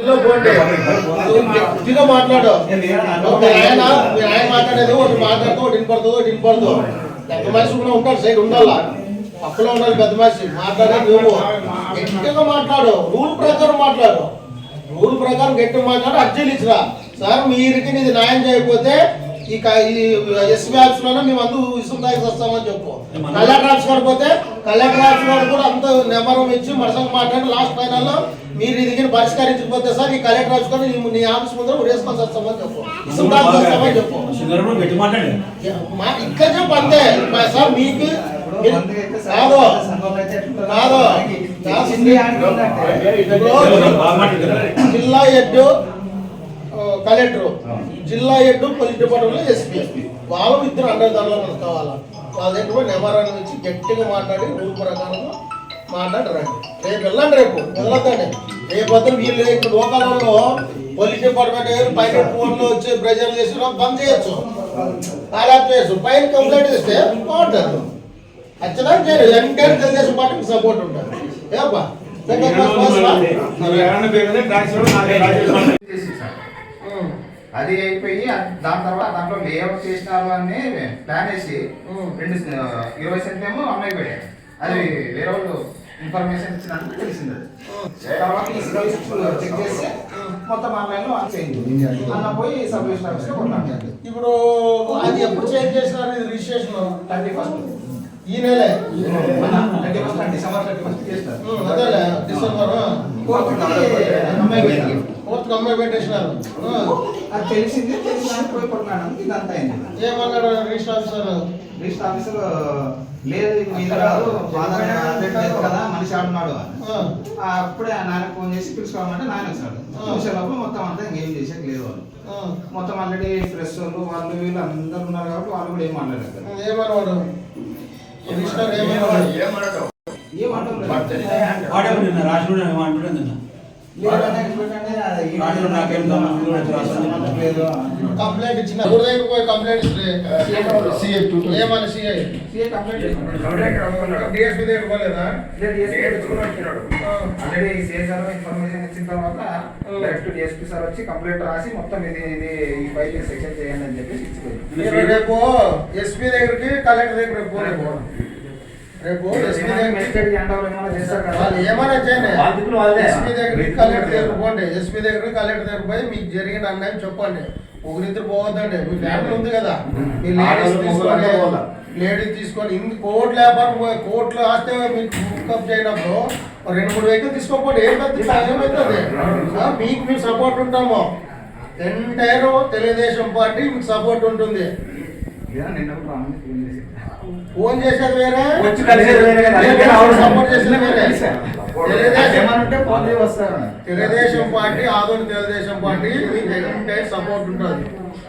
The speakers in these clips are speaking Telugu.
పద్ధతిలో పోండి. గట్టిగా మాట్లాడు. ఆయన మాట్లాడేది ఒకటి మాట్లాడుతూ ఒకటి వినపడుతూ పెద్ద మనిషి కూడా ఉంటాడు, సైడ్ ఉండాలా, పక్కలో ఉండాలి పెద్ద మనిషి. మాట్లాడేది నువ్వు గట్టిగా మాట్లాడు, రూల్ ప్రకారం మాట్లాడు. రూల్ ప్రకారం గట్టిగా మాట్లాడు. అర్జీలు ఇచ్చిరా సార్, మీరికి నీది న్యాయం చేయకపోతే ఈ ఎస్బీ ఆఫీస్ లోనే మేము అందు ఇసుకు తాగి వస్తామని చెప్పు. కలెక్టర్ ఆఫీస్ కాకపోతే కలెక్టర్ ఆఫీస్ వాడు కూడా అంత నెంబరం ఇచ్చి మనసుకు మాట్లాడి లాస్ట్ ఫైనల్లో మీరు ఇది పరిష్కరించకపోతే సార్ ఈ కలెక్టర్ ఆఫీస్ కానీ నీ ఆఫీస్ ముందర ఉడేసుకొని వస్తామని చెప్పు, ఇసుకు తాగి వస్తామని చెప్పు. ఇక్కడ చెప్పు అంతే సార్. మీకు జిల్లా హెడ్ కలెక్టర్, జిల్లా హెడ్ పోలీస్ డిపార్ట్మెంట్ ఎస్పీ, వాళ్ళు ఇద్దరు అండర్దారులు మనకు కావాలా. వాళ్ళ దగ్గర నెంబరాన్ని వచ్చి గట్టిగా మాట్లాడి రూల్ ప్రకారం మాట్లాడి రండి. రేపు వెళ్ళండి, రేపు వెళ్ళొద్దండి. రేపు వద్దు వీళ్ళు ఇక్కడ లోకాలలో పోలీస్ డిపార్ట్మెంట్ పైన ఫోన్లో వచ్చి ప్రెజర్ చేసి బంద్ చేయొచ్చు, అలా చేయొచ్చు. పైన కంప్లైంట్ చేస్తే బాగుంటుంది. ఖచ్చితంగా చేయరు. ఎంటైర్ తెలుగుదేశం పార్టీకి సపోర్ట్ ఉంటుంది. ఏపా అది అయిపోయి దాని తర్వాత దాంట్లో లేఅవుట్ చేసినారు అని ప్లాన్ వేసి 20 సెంట్లేమో అమ్మాయి పోయాయి. అది వేరే వాళ్ళు ఇన్ఫర్మేషన్ ఇచ్చినందుకు తెలిసింది. తర్వాత చెక్ చేసి మొత్తం ఆన్లైన్ లో చేంజ్ అన్న పోయి సబ్ రిజిస్టర్ ఆఫీస్ లో కొన్నాను. ఇప్పుడు అది ఎప్పుడు చేంజ్ చేసినారు? ఇది రిజిస్ట్రేషన్ 31 ఈ నెలే, డిసెంబర్ 31 చేస్తారు. అదేలే డిసెంబర్ 4th అమ్మాయి పెట్టేసినారు. అది తెలిసింది, తెలిసినాక పోయి కొన్నాను. ఇదంతా అయింది. ఏమన్నాడు రిజిస్టర్ ఆఫీసర్? రిజిస్టర్ ఆఫీసర్ లేదు మీద కాదు కదా మనిషి ఆడున్నాడు అని. అప్పుడే నాయన ఫోన్ చేసి పిలుచుకోవాలంటే నాయన వచ్చాడు. చూసేటప్పుడు మొత్తం అంతా ఏం చేసేది లేదు వాళ్ళు. మొత్తం ఆల్రెడీ ప్రెస్ వాళ్ళు వాళ్ళు వీళ్ళు అందరు ఉన్నారు కాబట్టి వాళ్ళు కూడా ఏం మాట్లాడారు. ఏమన్నాడు రిజిస్టర్? కంప్లైంట్ ఇచ్చిన పోయి కంప్లైంట్ ఇన్ఫర్మేషన్ ఇచ్చిన తర్వాత డైరెక్ట్ డిఎస్పీ సార్ వచ్చి కంప్లైంట్ రాసి మొత్తం ఇది ఈ ఫైల్ సెక్షన్ చేయండి అని చెప్పేసి ఇచ్చిపోయింది. రేపు ఎస్పీ దగ్గరికి కలెక్టర్ దగ్గర పోలేము. రేపు ఎస్పీ ఏమైనా చేయండి, ఎస్పీ దగ్గరికి కలెక్టర్ దగ్గర పోండి. ఎస్పీ దగ్గరికి కలెక్టర్ దగ్గర పోయి మీకు జరిగిన అన్యాయం చెప్పండి. ఒకరిద్దరు పోవద్దండి. మీ ఫ్యామిలీ ఉంది కదా, మీ లేడీస్ తీసుకొని ఇందు కోర్టు లేకపోతే కోర్టులో ఆస్తే మీకు బుక్అప్ చేయనప్పుడు 2-3 వెహికల్ తీసుకోకపోతే ఏమవుతుంది? మీకు మేము సపోర్ట్ ఉంటాము. ఎంటైర్ తెలుగుదేశం పార్టీ మీకు సపోర్ట్ ఉంటుంది. ఫోన్ చేసేది వేరే, సపోర్ట్ చేసేది వేరే. Telugu Desam party Adoni Telugu Desam party entire support ఉంటుంది.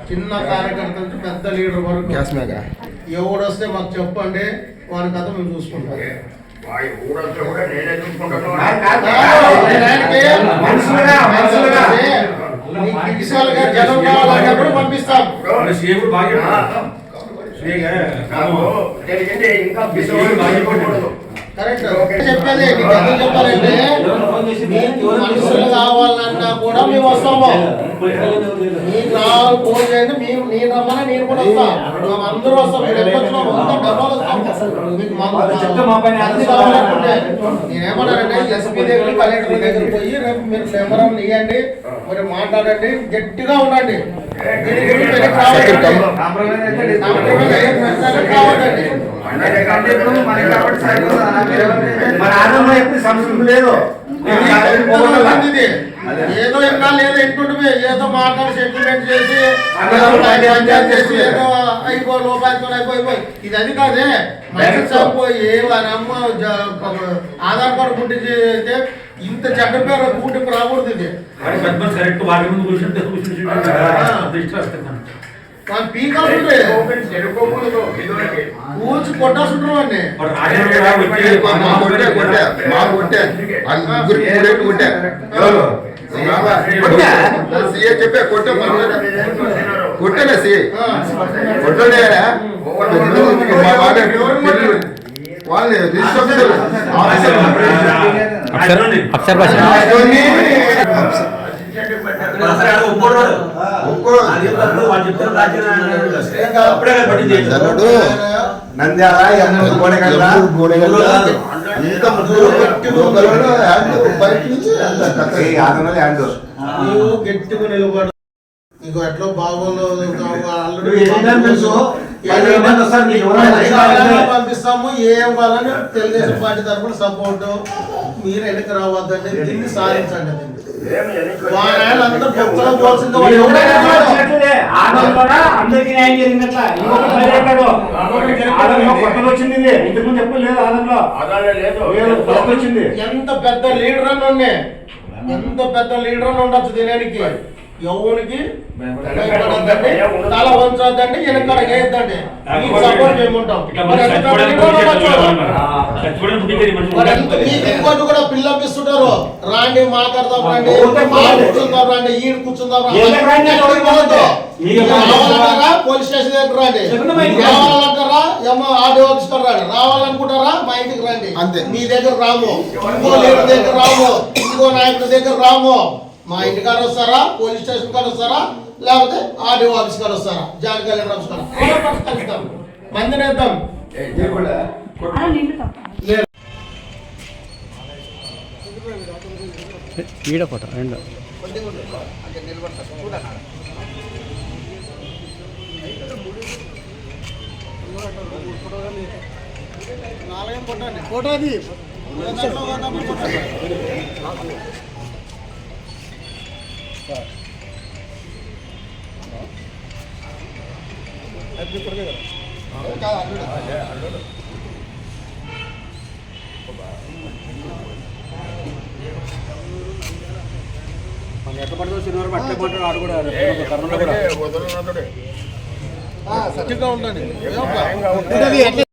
చిన్న కార్యకర్త నుంచి పెద్ద లీడర్ వరకు ఎవడొస్తే మాకు చెప్పండి, వారి కథ మేము చూసుకుంటాం. జనం కావాలన్నప్పుడు పంపిస్తాం. చెప్పేది చెప్పాలంటే మనుషులు కావాలన్నా కూడా మేము వస్తాము. నీకు రావాలి ఫోన్ చేయండి, నేను రమ్మని నేను కూడా వస్తా. మేము అందరూ వస్తాం. నేనేమన్నానంటే ఎస్పీ దగ్గర కలెక్టర్ దగ్గర పోయి రేపు మీరు నెంబర్ ఇవ్వండి, మరి మాట్లాడండి, గట్టిగా ఉండండి. ఏదో ఇంకా లేదు ఇంటుంటే ఏదో మాట్లాడి సెటిల్మెంట్ చేసి ఏదో అయిపోయి లోపాయతో అయిపోయి ఇది అది కాదే. పోయి అమ్మ ఆధార్ కార్డు పుట్టించి ఇంత చెడ్డ పేరు కూటికి రాకూడదు. ఇది కూర్చి కొట్టాల్సింటారు అండి. చెప్పే కొట్టే కొట్టలే సిఐ కొట్టలే వాళ్ళని జనుడు నంద్యాల ఎమ్మూరు గోడెగల్ల ఇంత ముగ్గురు లోకల్లో బయట నుంచి ఆదరణలు యాండు నీవు గట్టిగా నిలబడు. నీకు ఎట్లా బాగోలేదు పంపిస్తాము. ఏం కావాలని తెలుగుదేశం పార్టీ తరఫున సపోర్ట్. మీరు వెనక్కి రావద్దండి, దీన్ని సాధించండి. అందరికి న్యాయం జరిగినట్ల వచ్చింది. ఇంతకుముందు ఎప్పుడు లేదు ఆదంలో వచ్చింది. ఎంత పెద్ద లీడర్ అని ఉండే, ఎంత పెద్ద లీడర్ అని ఉండొచ్చు దీనికి. ఎవరికి తల వంచొద్దండి, వెనకాల వేయద్దండి. మీకు సపోర్ట్ చేయమంటాం. ఇంకోటి కూడా పిల్లపిస్తుంటారు, రాండి మాట్లాడదాం, రండి కూర్చుందాం, రండి ఈడు కూర్చుందాం. రావాలంటారా పోలీస్ స్టేషన్ దగ్గర రండి, రావాలంటారా ఏమో ఆడియో ఆఫీస్ రండి, రావాలనుకుంటారా మా ఇంటికి రండి. మీ దగ్గర రాము, ఇంకో లీడర్ దగ్గర రాము, ఇంకో నాయకుడి దగ్గర రాము. మా ఇంటికాడ వస్తారా, పోలీస్ స్టేషన్ కాడ వస్తారా, లేకపోతే ఆర్డీఓ ఆఫీస్ కాడ వస్తారా, జాయింట్ కలెక్టర్ ఆఫీస్ కాడ కలుస్తాం. మందిని వేద్దాం. ఫోటో రెండు ఫోటో అది ఎట్లా పడుతుంది సినిమా అట్లే పట్టాడు ఆడు కూడా సత్యంగా ఉండండి.